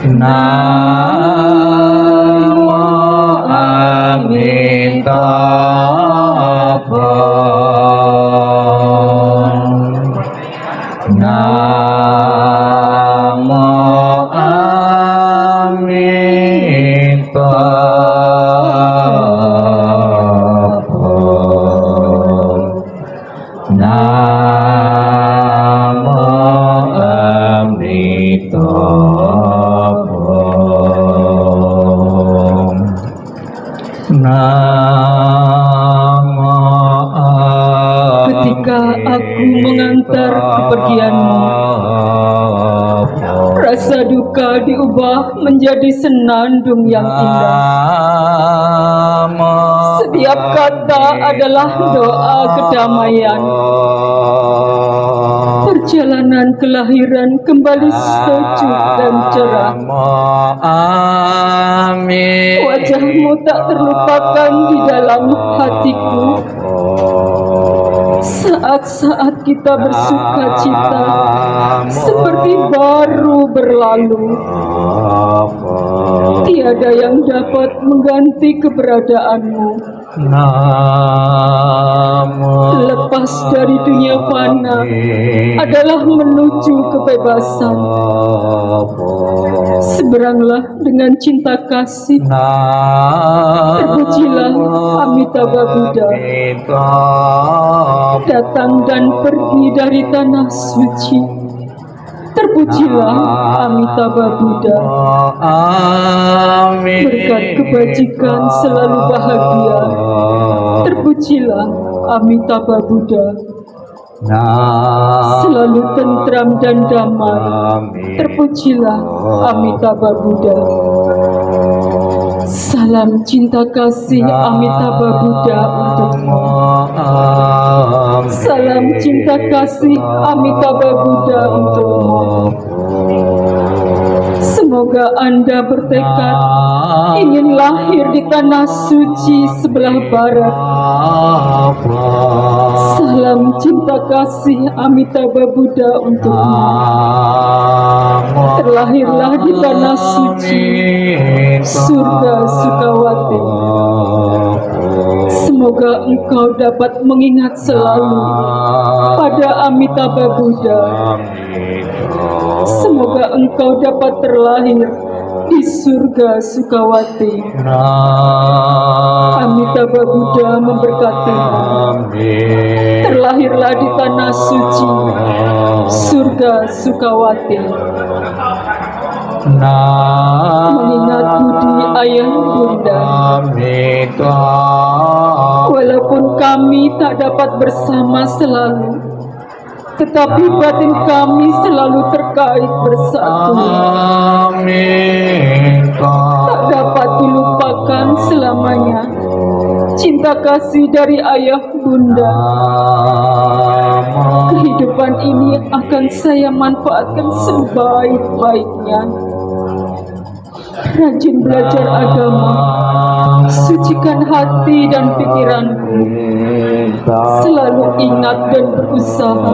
Namo Amitabha. Namo Amitabha. Namo Amitabha. Namo Ketika aku mengantar kepergianmu, rasa duka diubah menjadi senandung yang indah. Setiap kata adalah doa kedamaian. Perjalanan kelahiran kembali sejuk dan cerah. Wajahmu tak terlupakan di dalam hatiku. Saat-saat kita bersuka cita seperti baru berlalu. Tiada yang dapat mengganti keberadaanmu. Lepas dari dunia fana adalah menuju kebebasan. Seberanglah dengan cinta kasih. Terpujilah Amitabha Buddha, datang dan pergi dari tanah suci. Terpujilah Amitabha Buddha, berkat kebajikan selalu bahagia. Terpujilah Amitabha Buddha, selalu tentram dan damai. Terpujilah Amitabha Buddha. Salam cinta kasih Amitabha Buddha untukmu. Salam cinta kasih Amitabha Buddha untukmu. Semoga Anda bertekad ingin lahir di tanah suci sebelah barat. Salam cinta kasih Amitabha Buddha untukmu. Terlahirlah di tanah suci, surga Sukawati. Semoga engkau dapat mengingat selalu pada Amitabha Buddha. Semoga engkau dapat terlahir di surga Sukawati. Amitabha Buddha memberkatimu. Terlahirlah di tanah suci, surga Sukawati. Mengingat budi ayah bunda, walaupun kami tak dapat bersama selalu, tetapi batin kami selalu terkait bersatu. Tak dapat dilupakan selamanya cinta kasih dari ayah bunda. Kehidupan ini akan saya manfaatkan sebaik-baiknya. Rajin belajar agama, sucikan hati dan pikiranku. Selalu ingat dan berusaha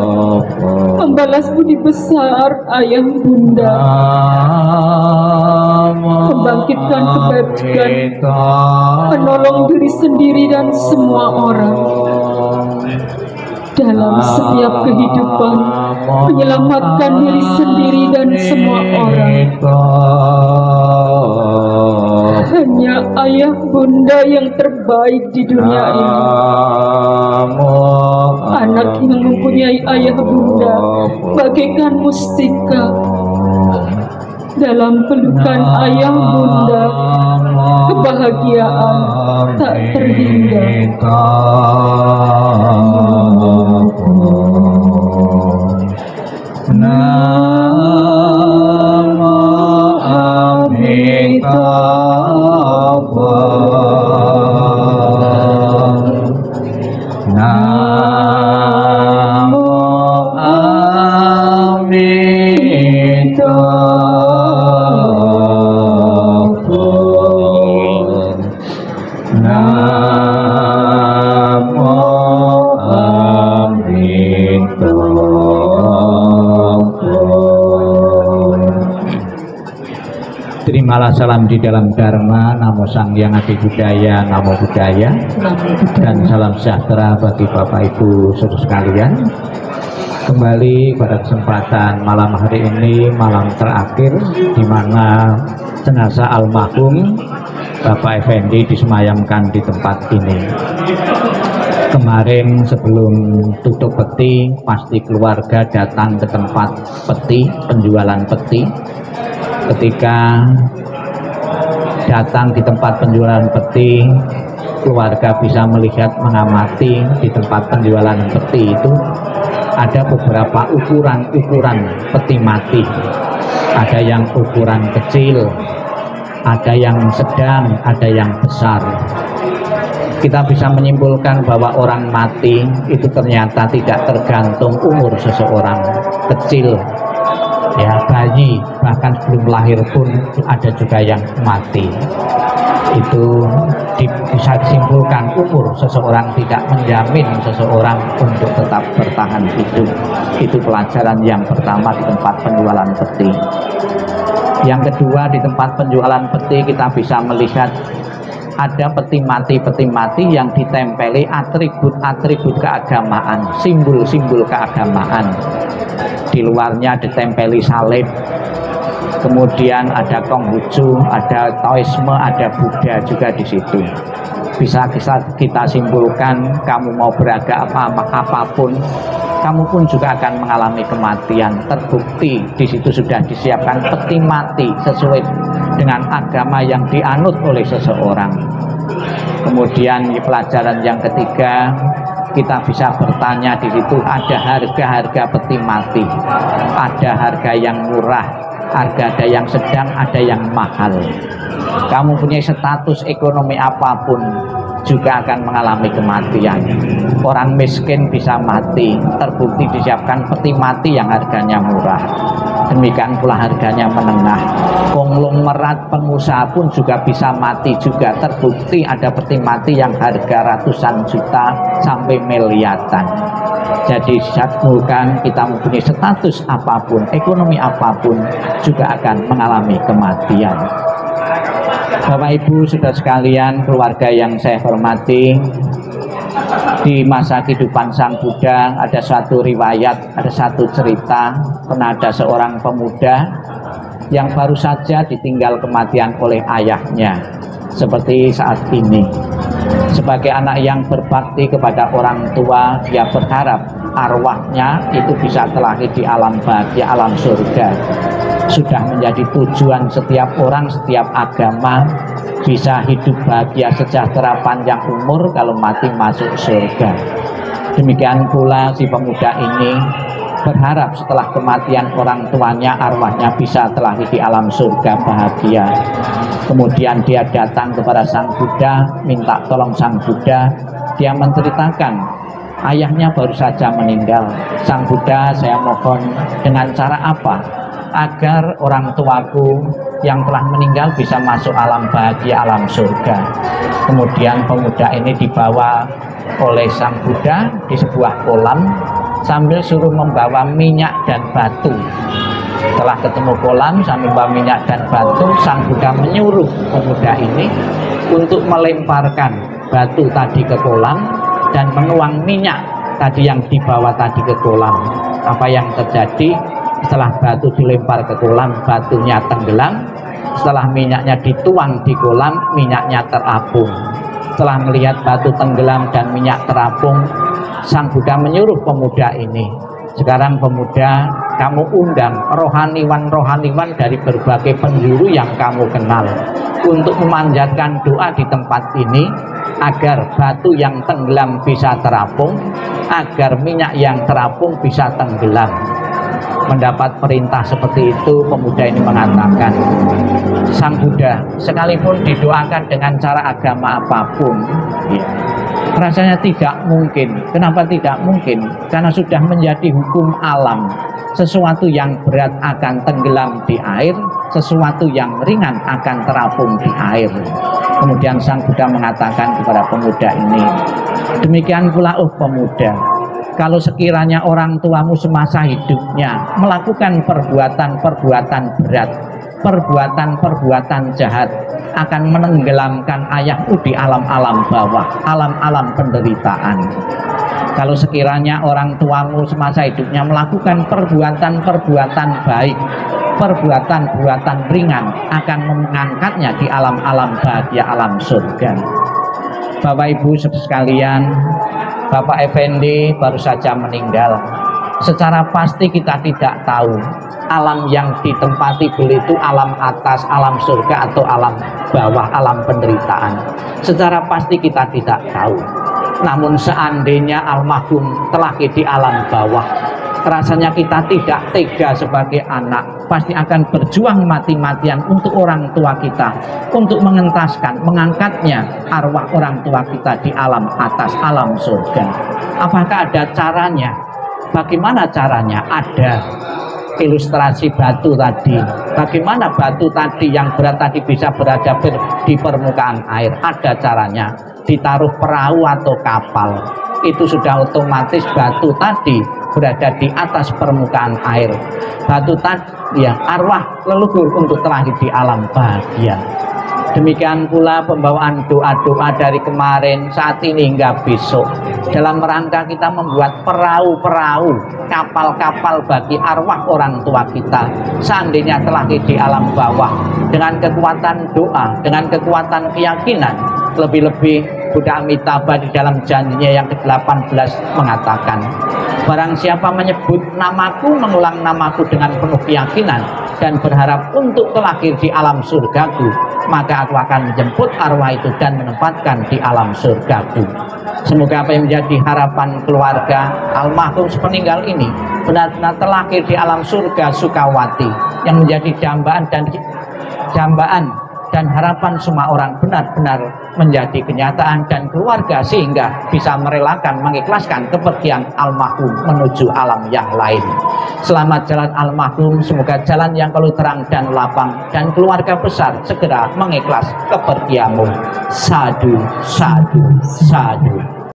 membalas budi besar ayah bunda. Membangkitkan kebajikan, menolong diri sendiri dan semua orang. Dalam setiap kehidupan, menyelamatkan diri sendiri dan semua orang. Hanya ayah bunda yang terbaik di dunia ini. Anak yang mempunyai ayah bunda bagaikan mustika. Dalam pelukan ayah bunda, kebahagiaan tak terhingga. Namo Amitabha. Namo Amitabha. Namo Amitabha. Terimalah salam di dalam Dharma, Namo Sang Hyang Adi Budaya, Namo Budaya, dan salam sejahtera bagi Bapak Ibu saudara sekalian. Kembali pada kesempatan malam hari ini, malam terakhir di mana jenazah almarhum Bapak Effendi disemayamkan di tempat ini. Kemarin sebelum tutup peti, pasti keluarga datang ke tempat peti, penjualan peti. Ketika datang di tempat penjualan peti, keluarga bisa melihat, mengamati di tempat penjualan peti itu ada beberapa ukuran-ukuran peti mati. Ada yang ukuran kecil, ada yang sedang, ada yang besar. Kita bisa menyimpulkan bahwa orang mati itu ternyata tidak tergantung umur seseorang. Kecil, ya, bayi, bahkan sebelum lahir pun ada juga yang mati. Itu bisa disimpulkan umur seseorang tidak menjamin seseorang untuk tetap bertahan hidup. Itu pelajaran yang pertama di tempat penjualan peti. Yang kedua, di tempat penjualan peti kita bisa melihat ada peti mati yang ditempeli atribut-atribut keagamaan, simbol-simbol keagamaan. Di luarnya ditempeli salib, kemudian ada Konghucu, ada Taoisme, ada Buddha juga di situ. Bisa kita simpulkan, kamu mau beragama apapun, kamu pun juga akan mengalami kematian. Terbukti di situ sudah disiapkan peti mati sesuai dengan agama yang dianut oleh seseorang. Kemudian pelajaran yang ketiga, kita bisa bertanya di situ ada harga-harga peti mati, ada harga yang murah, ada yang sedang, ada yang mahal. Kamu punya status ekonomi apapun juga akan mengalami kematian. Orang miskin bisa mati, terbukti disiapkan peti mati yang harganya murah. Demikian pula harganya menengah. Konglomerat pengusaha pun juga bisa mati juga, terbukti ada peti mati yang harga ratusan juta sampai miliaran. Jadi bukan kita mempunyai status apapun, ekonomi apapun juga akan mengalami kematian. Bapak Ibu saudara sekalian, keluarga yang saya hormati, di masa kehidupan Sang Buddha ada satu riwayat, ada satu cerita, pernah ada seorang pemuda yang baru saja ditinggal kematian oleh ayahnya, seperti saat ini. Sebagai anak yang berbakti kepada orang tua, dia berharap arwahnya itu bisa terlahir di alam bahagia, alam surga. Sudah menjadi tujuan setiap orang, setiap agama, bisa hidup bahagia, sejahtera, panjang umur, kalau mati masuk surga. Demikian pula si pemuda ini berharap setelah kematian orang tuanya, arwahnya bisa terlahir di alam surga bahagia. Kemudian dia datang kepada Sang Buddha, minta tolong Sang Buddha. Dia menceritakan ayahnya baru saja meninggal. Sang Buddha, saya mohon dengan cara apa agar orang tuaku yang telah meninggal bisa masuk alam bahagia, alam surga. Kemudian pemuda ini dibawa oleh Sang Buddha di sebuah kolam sambil suruh membawa minyak dan batu. Setelah ketemu kolam sambil membawa minyak dan batu, Sang Buddha menyuruh pemuda ini untuk melemparkan batu tadi ke kolam dan menuang minyak tadi yang dibawa tadi ke kolam. Apa yang terjadi? Setelah batu dilempar ke kolam, batunya tenggelam. Setelah minyaknya dituang di kolam, minyaknya terapung. Setelah melihat batu tenggelam dan minyak terapung, Sang Buddha menyuruh pemuda ini, sekarang pemuda, kamu undang rohaniwan-rohaniwan dari berbagai penjuru yang kamu kenal untuk memanjatkan doa di tempat ini agar batu yang tenggelam bisa terapung, agar minyak yang terapung bisa tenggelam. Mendapat perintah seperti itu, pemuda ini mengatakan, Sang Buddha, sekalipun didoakan dengan cara agama apapun, ya, rasanya tidak mungkin. Kenapa tidak mungkin? Karena sudah menjadi hukum alam. Sesuatu yang berat akan tenggelam di air, sesuatu yang ringan akan terapung di air. Kemudian Sang Buddha mengatakan kepada pemuda ini, demikian pula pemuda, kalau sekiranya orang tuamu semasa hidupnya melakukan perbuatan-perbuatan berat, perbuatan-perbuatan jahat akan menenggelamkan ayahmu di alam-alam bawah, alam-alam penderitaan. Kalau sekiranya orang tuamu semasa hidupnya melakukan perbuatan-perbuatan baik, perbuatan-perbuatan ringan, akan mengangkatnya di alam-alam bahagia, alam surga. Bapak Ibu sekalian, Bapak Effendi baru saja meninggal. Secara pasti kita tidak tahu alam yang ditempati beliau itu alam atas, alam surga atau alam bawah, alam penderitaan. Secara pasti kita tidak tahu. Namun seandainya almarhum telah di alam bawah, rasanya kita tidak tega sebagai anak, pasti akan berjuang mati-matian untuk orang tua kita, untuk mengentaskan, mengangkatnya arwah orang tua kita di alam atas, alam surga. Apakah ada caranya? Bagaimana caranya? Ada ilustrasi batu tadi. Bagaimana batu tadi yang berat tadi bisa berada di permukaan air? Ada caranya. Ditaruh perahu atau kapal, itu sudah otomatis batu tadi berada di atas permukaan air. Batu tadi ya arwah leluhur untuk terlahir di alam bahagia. Demikian pula pembawaan doa-doa dari kemarin, saat ini hingga besok, dalam rangka kita membuat perahu-perahu, kapal-kapal bagi arwah orang tua kita seandainya telah di alam bawah, dengan kekuatan doa, dengan kekuatan keyakinan. Lebih-lebih Buddha Amitabha di dalam janjinya yang ke-18 mengatakan, barang siapa menyebut namaku, mengulang namaku dengan penuh keyakinan dan berharap untuk terlahir di alam surgaku, maka aku akan menjemput arwah itu dan menempatkan di alam surgaku. Semoga apa yang menjadi harapan keluarga almarhum sepeninggal ini benar-benar terlahir di alam surga Sukawati, yang menjadi dambaan dan harapan semua orang benar-benar menjadi kenyataan dan keluarga, sehingga bisa merelakan, mengikhlaskan kepergian almarhum menuju alam yang lain. Selamat jalan almarhum, semoga jalan yang kalau terang dan lapang, dan keluarga besar segera mengikhlas kepergianmu. Sadu, sadu, sadu.